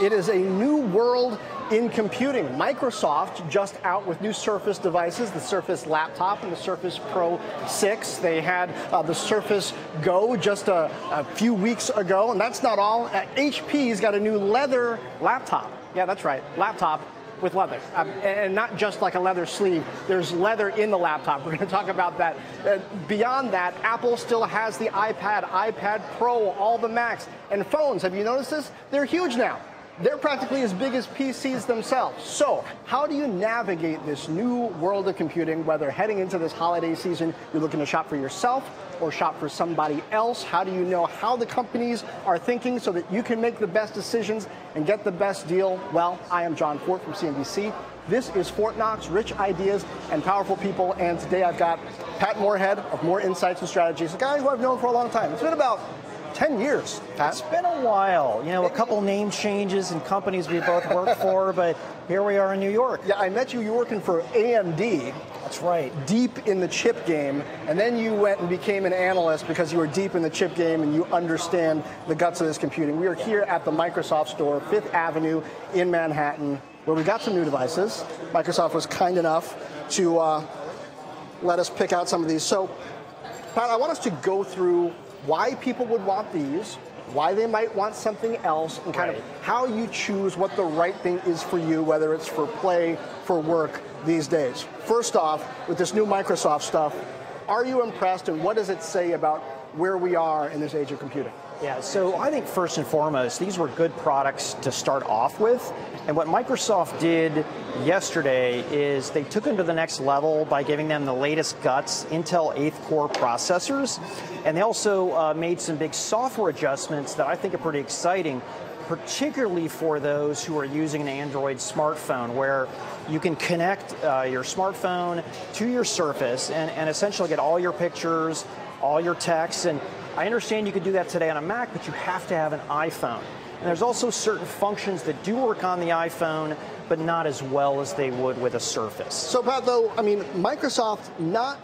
It is a new world in computing. Microsoft just out with new Surface devices, the Surface Laptop and the Surface Pro 6. They had the Surface Go just a few weeks ago, and that's not all. HP's got a new leather laptop. Yeah, that's right, laptop with leather, and not just like a leather sleeve. There's leather in the laptop. We're going to talk about that. Beyond that, Apple still has the iPad, iPad Pro, all the Macs, and phones. Have you noticed this? They're huge now. They're practically as big as PCs themselves. So how do you navigate this new world of computing, whether heading into this holiday season, you're looking to shop for yourself or shop for somebody else? How do you know how the companies are thinking so that you can make the best decisions and get the best deal? Well, I am John Fortt from CNBC. This is Fortt Knox, Rich Ideas and Powerful People. And today I've got Pat Moorhead of More Insights and Strategies, a guy who I've known for a long time. It's been about 10 years, Pat. It's been a while. You know, a couple name changes and companies we both worked for, but here we are in New York. Yeah, I met you. You were working for AMD. That's right. Deep in the chip game, and then you went and became an analyst because you were deep in the chip game and you understand the guts of this computing. We are here at the Microsoft store, 5th Avenue in Manhattan, where we got some new devices. Microsoft was kind enough to let us pick out some of these. So, Pat, I want us to go through why people would want these, why they might want something else, and kind of how you choose what the right thing is for you, whether it's for play, for work these days. First off, with this new Microsoft stuff, are you impressed, and what does it say about where we are in this age of computing? Yeah, so I think first and foremost, these were good products to start off with. And what Microsoft did yesterday is they took them to the next level by giving them the latest guts Intel 8th core processors. And they also made some big software adjustments that I think are pretty exciting, particularly for those who are using an Android smartphone, where you can connect your smartphone to your Surface and essentially get all your pictures, all your texts. And I understand you could do that today on a Mac, but you have to have an iPhone. And there's also certain functions that do work on the iPhone, but not as well as they would with a Surface. So, Pat, though, I mean, Microsoft not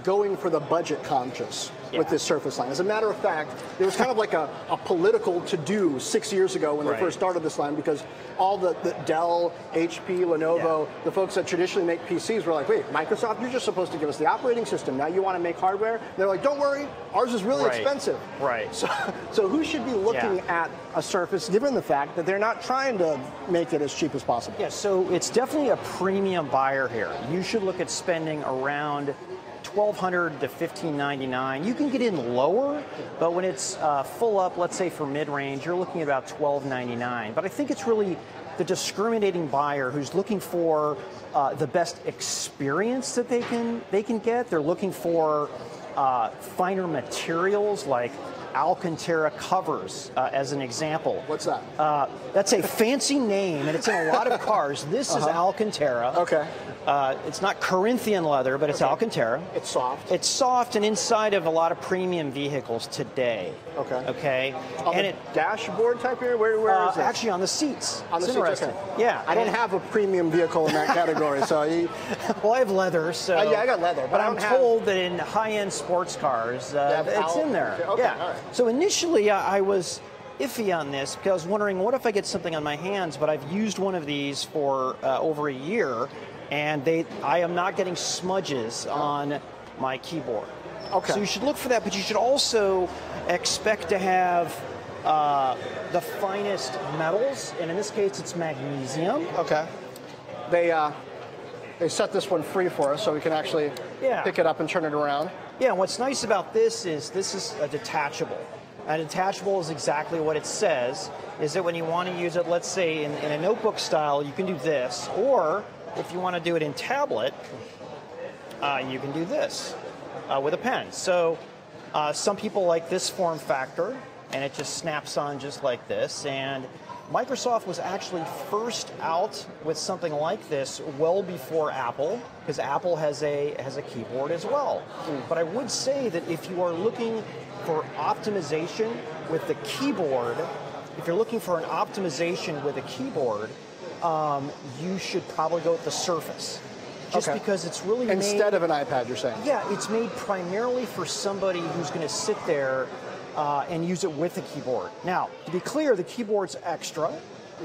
going for the budget conscious with this Surface line. As a matter of fact, there was kind of like a political to-do 6 years ago when they first started this line, because all the Dell, HP, Lenovo, the folks that traditionally make PCs were like, wait, Microsoft, you're just supposed to give us the operating system. Now you want to make hardware? And they're like, don't worry, ours is really expensive. So who should be looking at a Surface, given the fact that they're not trying to make it as cheap as possible? Yeah, so it's definitely a premium buyer here. You should look at spending around $1,200 to $1,599. You can get in lower, but when it's full up, let's say for mid-range, you're looking at about $1,299. But I think it's really the discriminating buyer who's looking for the best experience that they can get. They're looking for finer materials like Alcantara covers, as an example. What's that? That's a fancy name, and it's in a lot of cars. This is Alcantara. Okay. It's not Corinthian leather, but it's Alcantara. It's soft. It's soft and inside of a lot of premium vehicles today. Okay. On the dashboard type here? Where is it? Actually, on the seats. On the seats, okay. Yeah. I don't have a premium vehicle in that category, so well, I have leather, so. Yeah, I got leather, but I'm told that in high-end sports cars, it's in there. Okay, yeah. All right. So initially, I was iffy on this because I was wondering, what if I get something on my hands, but I've used one of these for over a year, and I am not getting smudges on my keyboard. Okay. So you should look for that, but you should also expect to have the finest metals, and in this case, it's magnesium. Okay. They set this one free for us, so we can actually pick it up and turn it around. Yeah, and what's nice about this is a detachable. And detachable is exactly what it says, is that when you want to use it, let's say in a notebook style, you can do this, or if you want to do it in tablet, you can do this with a pen. So some people like this form factor, and it just snaps on just like this. And Microsoft was actually first out with something like this well before Apple, because Apple has a keyboard as well. But I would say that if you are looking for optimization with the keyboard, if you're looking for an optimization with a keyboard, you should probably go with the Surface. Just because it's really instead of an iPad, you're saying? Yeah, it's made primarily for somebody who's going to sit there and use it with a keyboard. Now, to be clear, the keyboard's extra,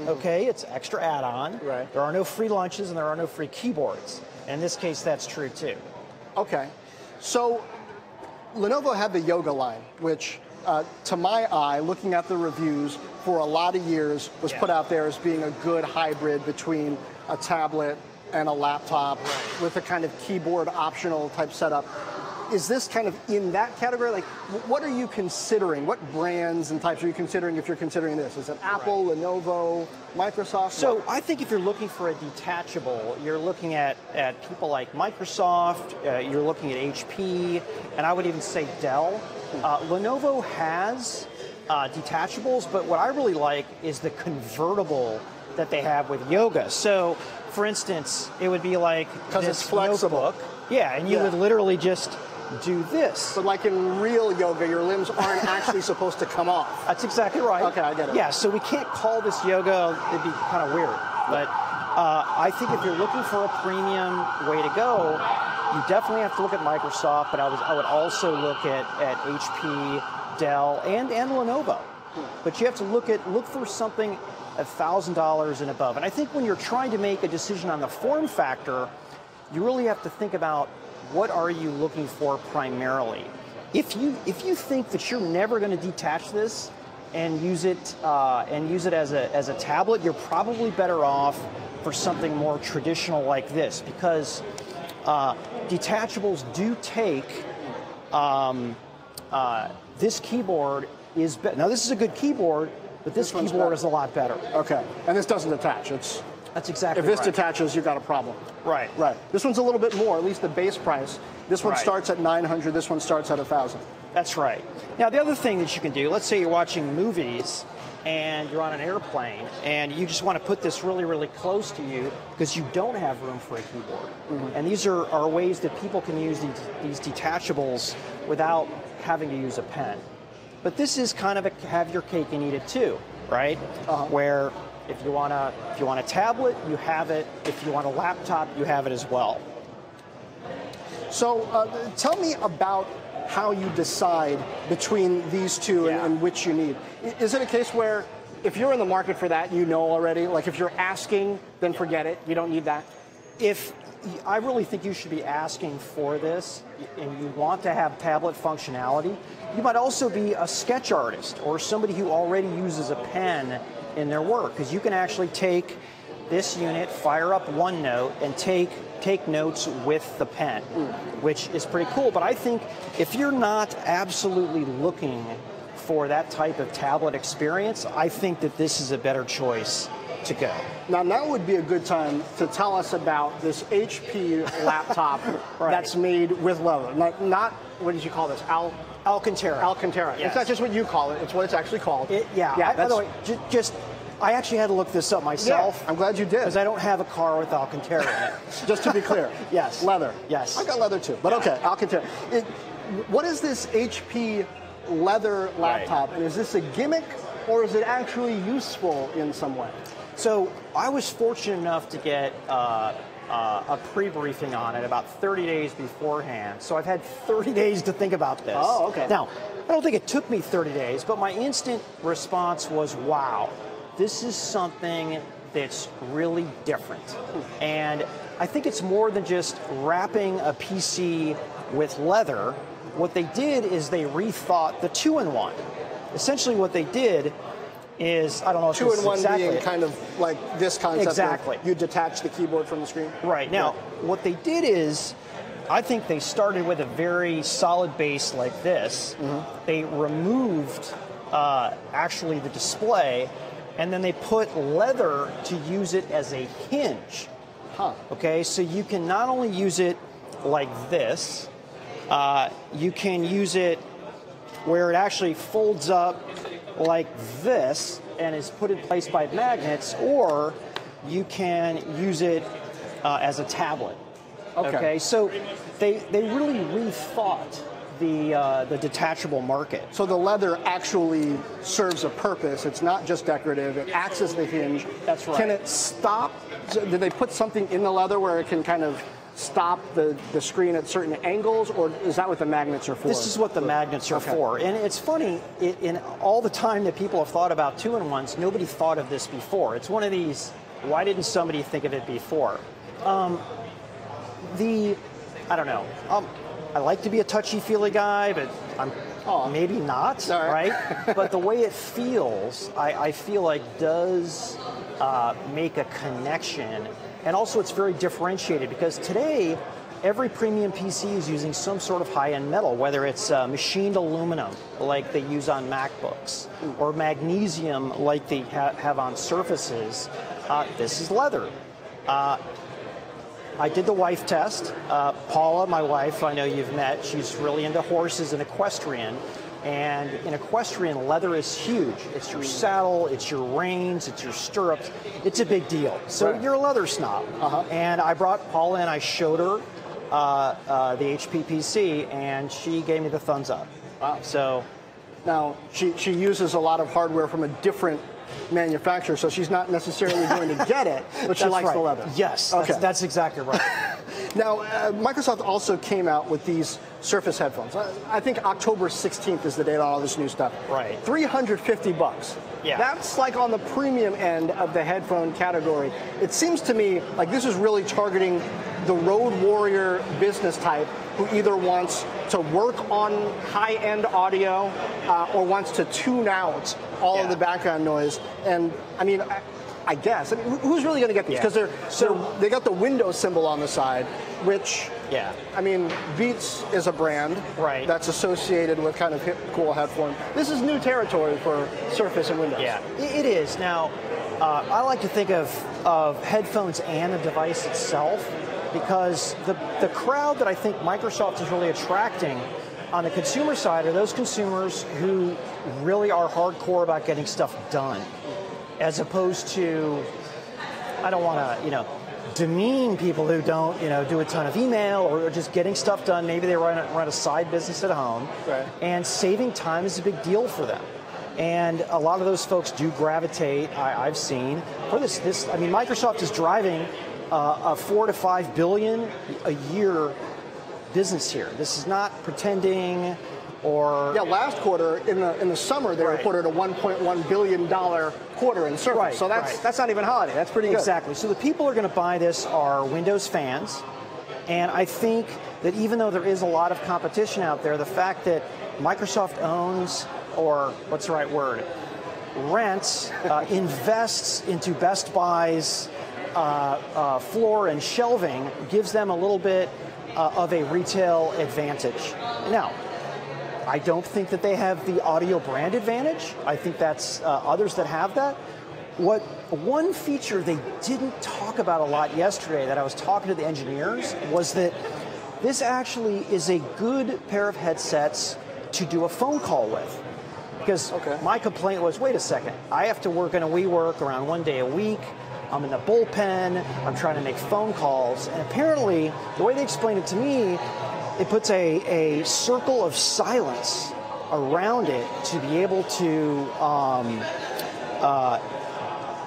Okay, it's extra add-on. Right. There are no free lunches and there are no free keyboards. And in this case, that's true too. Okay. So Lenovo had the Yoga line, which to my eye, looking at the reviews for a lot of years, was put out there as being a good hybrid between a tablet and a laptop with a kind of keyboard optional type setup. Is this kind of in that category? Like, what are you considering? What brands and types are you considering if you're considering this? Is it Apple, Lenovo, Microsoft? So I think if you're looking for a detachable, you're looking at people like Microsoft, you're looking at HP, and I would even say Dell. Lenovo has detachables, but what I really like is the convertible that they have with Yoga. So, for instance, it would be like because it's flexible. Notebook. Yeah, and you would literally just do this. But like in real yoga, your limbs aren't actually supposed to come off. That's exactly right. Okay, I get it. Yeah, so we can't call this yoga, it'd be kind of weird. But I think if you're looking for a premium way to go, you definitely have to look at Microsoft, but I would also look at HP, Dell, and Lenovo. But you have to look for something $1,000 and above. And I think when you're trying to make a decision on the form factor, you really have to think about what are you looking for primarily. If you think that you're never going to detach this and use it as a tablet, you're probably better off for something more traditional like this, because detachables do take this keyboard is better. Now this is a good keyboard, but this keyboard is a lot better. Okay, and this doesn't attach. That's exactly If this right. detaches, you've got a problem. Right. Right. This one's a little bit more, at least the base price. This one Right. starts at $900. This one starts at $1,000. That's right. Now, the other thing that you can do, let's say you're watching movies and you're on an airplane and you just want to put this really, really close to you because you don't have room for a keyboard. And these are ways that people can use these detachables without having to use a pen. But this is kind of a have your cake and eat it too, right? Where if you want a tablet, you have it. If you want a laptop, you have it as well. So tell me about how you decide between these two and which you need. Is it a case where if you're in the market for that, you know already? Like if you're asking, then forget it. You don't need that? I really think you should be asking for this and you want to have tablet functionality. You might also be a sketch artist or somebody who already uses a pen in their work, because you can actually take this unit, fire up OneNote, and take notes with the pen, which is pretty cool. But I think if you're not absolutely looking for that type of tablet experience, I think that this is a better choice to go. Now would be a good time to tell us about this HP laptop that's made with leather. Not what did you call this? Alcantara. Alcantara. Yes. It's not just what you call it, it's what it's actually called. By the way, I actually had to look this up myself. Yeah, I'm glad you did. Because I don't have a car with Alcantara in it. Just to be clear. Yes. Leather. Yes. I got leather too, but okay, Alcantara. What is this HP leather laptop, and is this a gimmick, or is it actually useful in some way? So I was fortunate enough to get a pre-briefing on it about 30 days beforehand. So I've had 30 days to think about this. Oh, okay. Now, I don't think it took me 30 days, but my instant response was, wow, this is something that's really different. And I think it's more than just wrapping a PC with leather. What they did is they rethought the two-in-one. Essentially what they did is, I don't know if this is exactly being kind of like this concept. Exactly. You detach the keyboard from the screen. Right. Now, what they did is, I think they started with a very solid base like this. They removed actually the display, and then they put leather to use it as a hinge. Okay, so you can not only use it like this, you can use it where it actually folds up like this and is put in place by magnets, or you can use it as a tablet. Okay, so they really rethought the detachable market. So the leather actually serves a purpose. It's not just decorative. It acts as the hinge. That's right. Can it stop? Did they put something in the leather where it can kind of stop the screen at certain angles, or is that what the magnets are for? This is what the magnets are for. And it's funny, in all the time that people have thought about two-in-ones, nobody thought of this before. It's one of these, why didn't somebody think of it before? I don't know. I like to be a touchy-feely guy, but I'm maybe not, right? But the way it feels, I feel like does make a connection. And also it's very differentiated because today, every premium PC is using some sort of high-end metal, whether it's machined aluminum like they use on MacBooks, or magnesium like they have on Surfaces. This is leather. I did the wife test. Paula, my wife, I know you've met. She's really into horses and equestrian. And in equestrian, leather is huge. It's your saddle, it's your reins, it's your stirrups. It's a big deal. So you're a leather snob. And I brought Paula in, I showed her the HP PC, and she gave me the thumbs up. Wow. So now she uses a lot of hardware from a different manufacturer, so she's not necessarily going to get it, but she likes the leather. Yes, that's exactly right. Now, Microsoft also came out with these Surface headphones. I think October 16th is the date on all this new stuff. Right. $350. Yeah. That's like on the premium end of the headphone category. It seems to me like this is really targeting the road warrior business type who either wants to work on high-end audio or wants to tune out all of the background noise. And I mean, I guess. I mean, who's really going to get these? Because they got the Windows symbol on the side, which, I mean, Beats is a brand that's associated with kind of hip, cool headphone. This is new territory for Surface and Windows. Yeah, it is. Now, I like to think of headphones and the device itself, because the crowd that I think Microsoft is really attracting on the consumer side are those consumers who really are hardcore about getting stuff done, as opposed to, I don't want to, demean people who don't, do a ton of email or just getting stuff done. Maybe they run a side business at home, and saving time is a big deal for them. And a lot of those folks do gravitate, I've seen, for this. I mean, Microsoft is driving a $4 to $5 billion a year business here. This is not pretending or... Yeah, last quarter, in the summer, they reported a $1.1 billion quarter in Surface. So that's not even holiday. That's pretty good. Exactly. So the people who are going to buy this are Windows fans. And I think that even though there is a lot of competition out there, the fact that Microsoft owns, or what's the right word, rents, invests into Best Buy's floor and shelving gives them a little bit of a retail advantage. Now, I don't think that they have the audio brand advantage. I think that's others that have that. One feature they didn't talk about a lot yesterday that I was talking to the engineers was that this actually is a good pair of headsets to do a phone call with. Because my complaint was, wait a second, I have to work in a WeWork around 1 day a week. I'm in the bullpen, I'm trying to make phone calls. And apparently, the way they explained it to me, it puts a circle of silence around it to be able to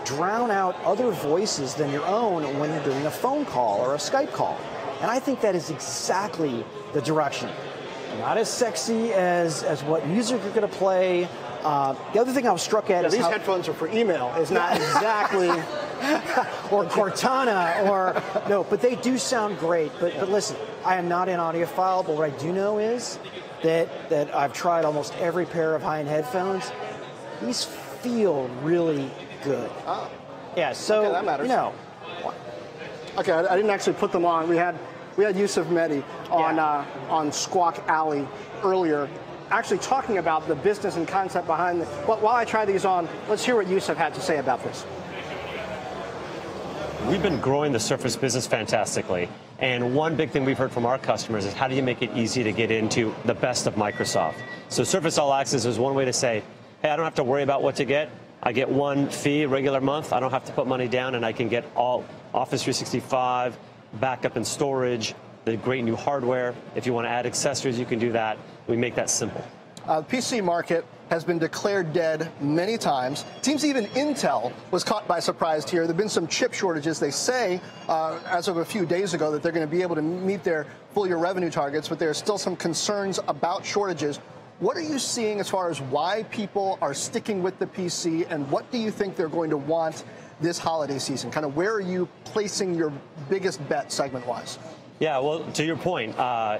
drown out other voices than your own when you're doing a phone call or a Skype call. And I think that is exactly the direction. Not as sexy as what music you're going to play. The other thing I was struck at is these headphones are for email. It's not exactly... or Cortana, or no, but they do sound great. But listen, I am not an audiophile, but what I do know is that I've tried almost every pair of high-end headphones. These feel really good. Oh. Yeah, so that matters. Okay, I didn't actually put them on. We had YUSUF MEHDI on Squawk Alley earlier, actually talking about the business and concept behind it. But while I try these on, let's hear what YUSUF had to say about this. We've been growing the Surface business fantastically, and one big thing we've heard from our customers is how do you make it easy to get into the best of Microsoft? So Surface All Access is one way to say, hey, I don't have to worry about what to get. I get one fee regular month. I don't have to put money down, and I can get all Office 365, backup and storage, the great new hardware. If you want to add accessories, you can do that. We make that simple. PC market has been declared dead many times. It seems even Intel was caught by surprise here. There have been some chip shortages. They say, as of a few days ago, that they're going to be able to meet their full-year revenue targets, but there are still some concerns about shortages. What are you seeing as far as why people are sticking with the PC, and what do you think they're going to want this holiday season? Kind of where are you placing your biggest bet segment-wise? Yeah, well, to your point,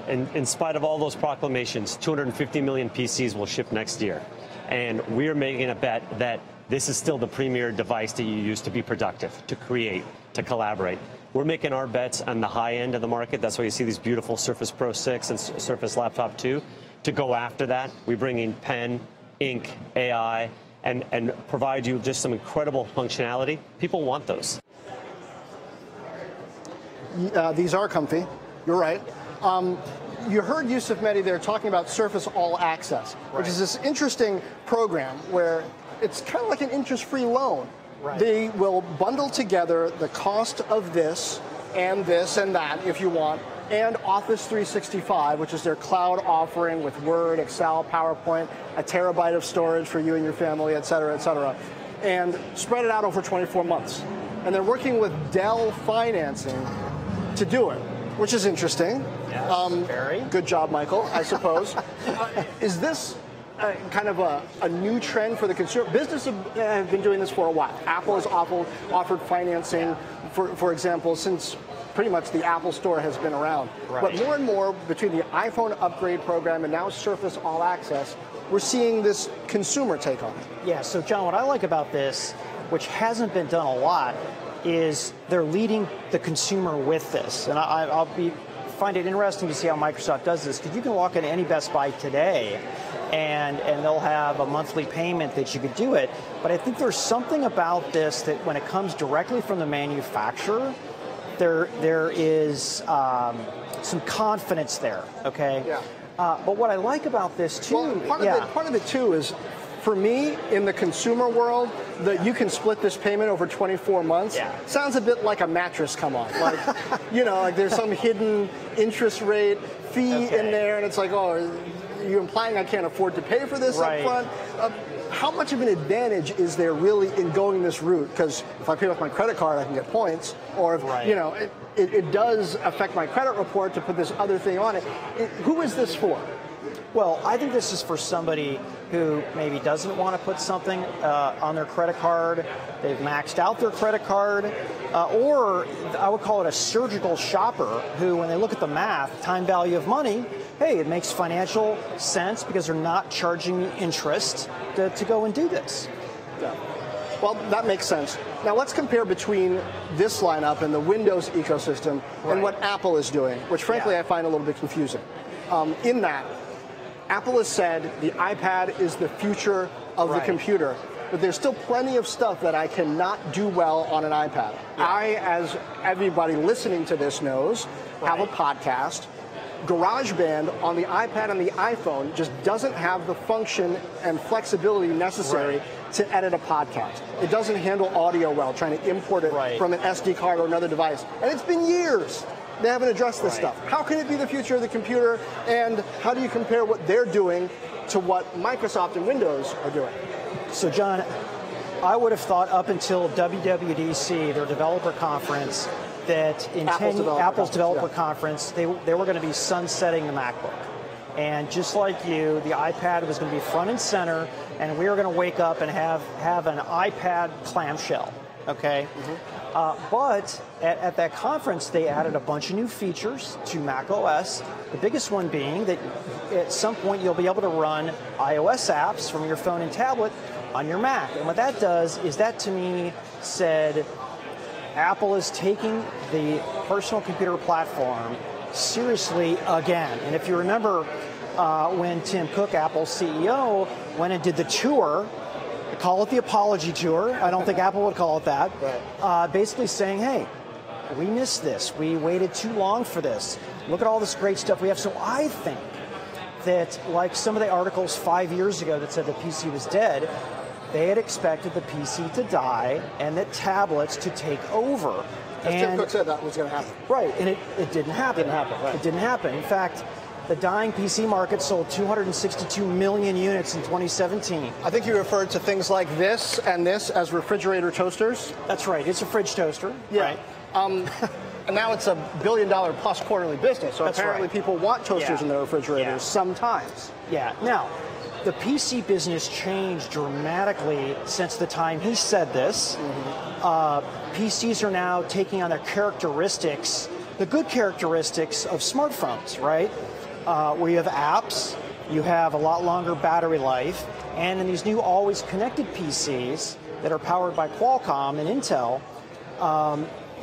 in spite of all those proclamations, 250 million PCs will ship next year. And we're making a bet that this is still the premier device that you use to be productive, to create, to collaborate. We're making our bets on the high end of the market. That's why you see these beautiful Surface Pro 6 and Surface Laptop 2. To go after that, we bring in pen, ink, AI, and provide you just some incredible functionality. People want those. These are comfy. You're right. You heard YUSUF MEHDI there talking about Surface All Access, which is this interesting program where it's kind of like an interest-free loan. Right. They will bundle together the cost of this and that, if you want, and Office 365, which is their cloud offering with Word, Excel, PowerPoint, a terabyte of storage for you and your family, et cetera, and spread it out over 24 months. And they're working with Dell Financing to do it, which is interesting. Yes, very. Good job, Michael, I suppose. Is this kind of a new trend for the consumer? Businesses have been doing this for a while. Apple has offered financing, for example, since pretty much the Apple Store has been around. Right. But more and more, between the iPhone upgrade program and now Surface All Access, we're seeing this consumer take on it. Yeah, so John, what I like about this, which hasn't been done a lot, is they're leading the consumer with this. And I'll find it interesting to see how Microsoft does this, because you can walk into any Best Buy today and they'll have a monthly payment that you could do it. But I think there's something about this that when it comes directly from the manufacturer, there is some confidence there, okay? Yeah. But what I like about this too, well, part of it too is, for me, in the consumer world, that you can split this payment over 24 months sounds a bit like a mattress come on. Like, like there's some hidden interest rate fee in there, and it's like, oh, are you implying I can't afford to pay for this up front? How much of an advantage is there really in going this route? Because if I pay with my credit card, I can get points, or if, it does affect my credit report to put this other thing on it. Who is this for? Well, I think this is for somebody who maybe doesn't want to put something on their credit card, they've maxed out their credit card, or I would call it a surgical shopper who, when they look at the math, time value of money, hey, it makes financial sense because they're not charging interest to go and do this. Yeah. Well, that makes sense. Now let's compare between this lineup and the Windows ecosystem and what Apple is doing, which frankly I find a little bit confusing. In that, Apple has said the iPad is the future of the computer, but there's still plenty of stuff that I cannot do well on an iPad. I, as everybody listening to this knows, have a podcast. GarageBand on the iPad and the iPhone just doesn't have the function and flexibility necessary to edit a podcast. It doesn't handle audio well, trying to import it from an SD card or another device. And it's been years. They haven't addressed this stuff. How can it be the future of the computer, and how do you compare what they're doing to what Microsoft and Windows are doing? So, John, I would have thought up until WWDC, their developer conference, that in Apple's developer conference, they were going to be sunsetting the MacBook. And just like you, the iPad was going to be front and center, and we were going to wake up and have an iPad clamshell, okay? But at that conference, they added a bunch of new features to Mac OS, the biggest one being that at some point you'll be able to run iOS apps from your phone and tablet on your Mac. And what that does is that, to me, said Apple is taking the personal computer platform seriously again. And if you remember when Tim Cook, Apple's CEO, went and did the tour, call it the apology tour, I don't think Apple would call it that, basically saying, hey, we missed this. We waited too long for this. Look at all this great stuff we have. So I think that, like some of the articles 5 years ago that said the PC was dead, they had expected the PC to die and that tablets to take over. As Tim Cook said that was going to happen. Right, and it didn't happen. It didn't happen. In fact, The dying PC market sold 262 million units in 2017. I think you referred to things like this and this as refrigerator toasters. That's right. It's a fridge toaster. Yeah. Right. And now it's a $1 billion plus quarterly business. So That's apparently right. people want toasters in their refrigerators sometimes. Yeah. Now, the PC business changed dramatically since the time he said this. PCs are now taking on the characteristics, the good characteristics of smartphones, right? Where you have apps, you have a lot longer battery life, and in these new always connected PCs that are powered by Qualcomm and Intel,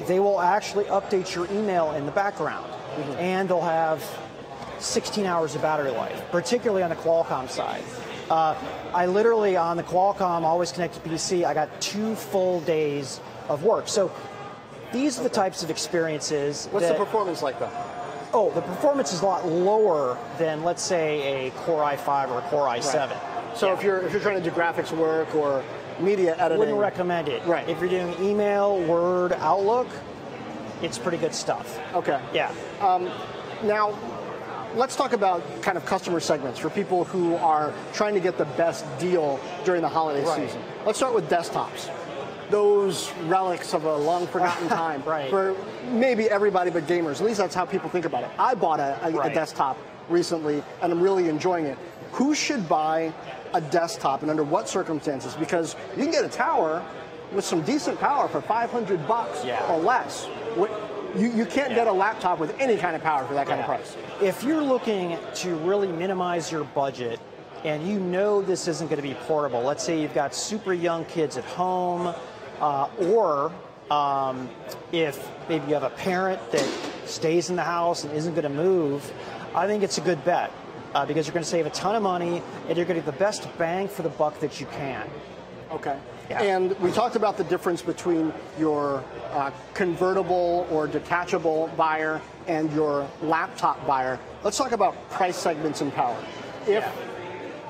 they will actually update your email in the background, and they'll have 16 hours of battery life, particularly on the Qualcomm side. I literally, on the Qualcomm always connected PC, I got 2 full days of work. So these are the types of experiences. What's the performance like though? Oh, the performance is a lot lower than, let's say, a Core i5 or a Core i7. Right. So if you're trying to do graphics work or media editing, wouldn't recommend it. Right. If you're doing email, Word, Outlook, it's pretty good stuff. Okay. Yeah. Now, let's talk about kind of customer segments for people who are trying to get the best deal during the holiday season. Let's start with desktops. Those relics of a long forgotten time for maybe everybody but gamers. At least that's how people think about it. I bought a desktop recently and I'm really enjoying it. Who should buy a desktop and under what circumstances? Because you can get a tower with some decent power for $500 or less. You can't get a laptop with any kind of power for that kind of price. If you're looking to really minimize your budget and you know this isn't going to be portable, let's say you've got super young kids at home, or if maybe you have a parent that stays in the house and isn't going to move, I think it's a good bet because you're going to save a ton of money and you're going to get the best bang for the buck that you can. Okay. Yeah. And we talked about the difference between your convertible or detachable buyer and your laptop buyer. Let's talk about price segments and power.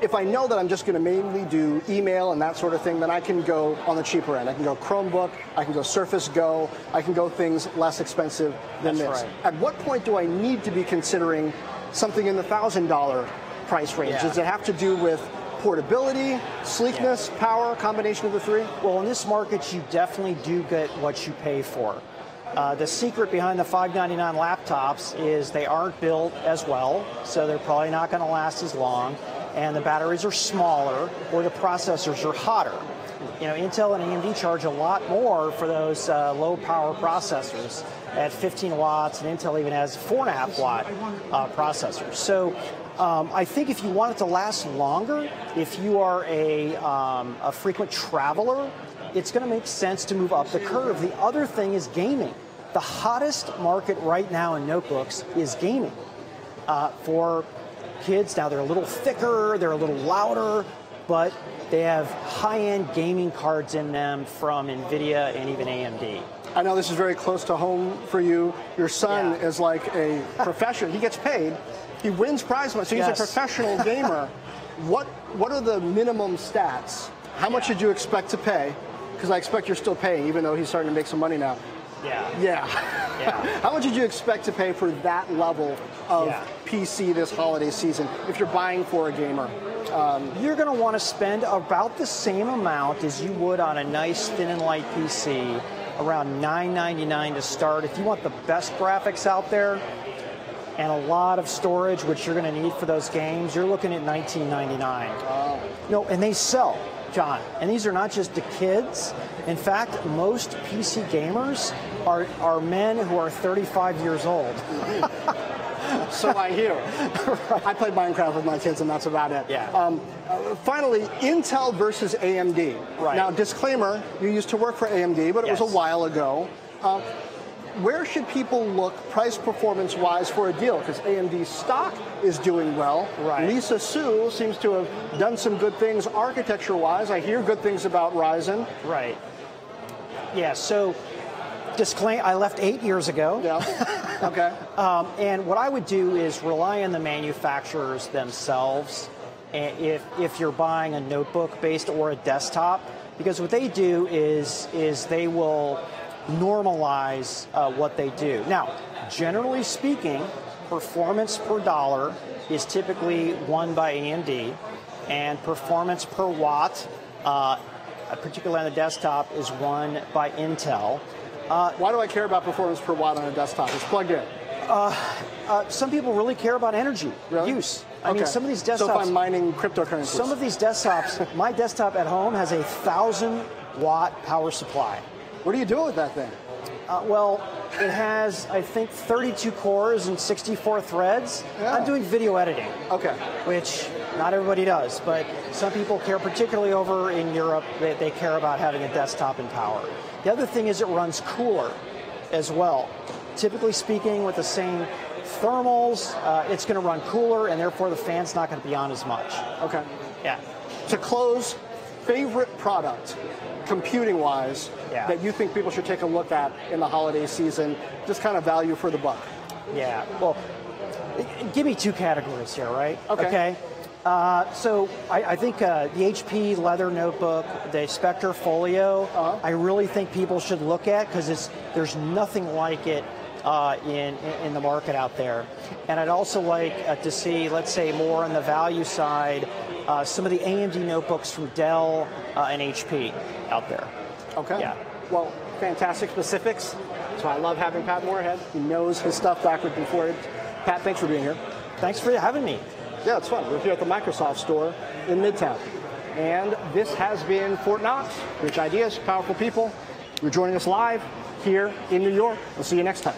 If I know that I'm just going to mainly do email and that sort of thing, then I can go on the cheaper end. I can go Chromebook, I can go Surface Go, I can go things less expensive than this. Right. At what point do I need to be considering something in the $1,000 price range? Does it have to do with portability, sleekness, power, combination of the three? Well, in this market, you definitely do get what you pay for. The secret behind the $599 laptops is they aren't built as well, so they're probably not going to last as long, and the batteries are smaller or the processors are hotter. You know, Intel and AMD charge a lot more for those low-power processors at 15 watts, and Intel even has 4.5 watt processors. So I think if you want it to last longer, if you are a frequent traveler, it's going to make sense to move up the curve. The other thing is gaming. The hottest market right now in notebooks is gaming. For kids, now they're a little thicker, they're a little louder, but they have high-end gaming cards in them from NVIDIA and even AMD. I know this is very close to home for you. Your son is like a professional. He gets paid. He wins prize money, so he's a professional gamer. What are the minimum stats? How much did you expect to pay? Because I expect you're still paying, even though he's starting to make some money now. Yeah. How much did you expect to pay for that level of PC this holiday season if you're buying for a gamer? You're going to want to spend about the same amount as you would on a nice thin and light PC, around $999 to start. If you want the best graphics out there and a lot of storage, which you're going to need for those games, you're looking at $1999. No, and they sell, John. And these are not just the kids. In fact, most PC gamers are men who are 35 years old. So I hear. I played Minecraft with my kids, and that's about it. Finally, Intel versus AMD. Now, disclaimer, you used to work for AMD, but it was a while ago. Where should people look price performance wise for a deal? Because AMD's stock is doing well. Lisa Su seems to have done some good things architecture wise. I hear good things about Ryzen. So disclaimer, I left 8 years ago. And what I would do is rely on the manufacturers themselves if you're buying a notebook based or a desktop, because what they do is they will normalize what they do. Now, generally speaking, performance per dollar is typically won by AMD, and performance per watt, particularly on the desktop, is won by Intel. Why do I care about performance per watt on a desktop? It's plugged in. Some people really care about energy use. I mean, some of these desktops. So if I'm mining cryptocurrencies. Some of these desktops, my desktop at home has a 1,000-watt power supply. What are you doing with that thing? Well, it has, I think, 32 cores and 64 threads. Yeah. I'm doing video editing. Okay. Which not everybody does, but some people care, particularly over in Europe, they care about having a desktop and power. The other thing is it runs cooler as well. Typically speaking, with the same thermals, it's going to run cooler, and therefore the fan's not going to be on as much. Okay. Yeah. To close, favorite product, computing-wise, that you think people should take a look at in the holiday season, just kind of value for the buck? Yeah. Well, give me two categories here, right? Okay. So I think the HP Leather Notebook, the Spectre Folio, I really think people should look at because there's nothing like it in the market out there. And I'd also like to see, let's say, more on the value side, some of the AMD notebooks from Dell and HP out there. Okay. Yeah. Well, fantastic specifics. So I love having Pat Moorhead. He knows his stuff backward and forward. Pat, thanks for being here. Thanks for having me. Yeah, it's fun. We're here at the Microsoft store in Midtown. And this has been Fortt Knox. Rich ideas, powerful people. You're joining us live here in New York. We'll see you next time.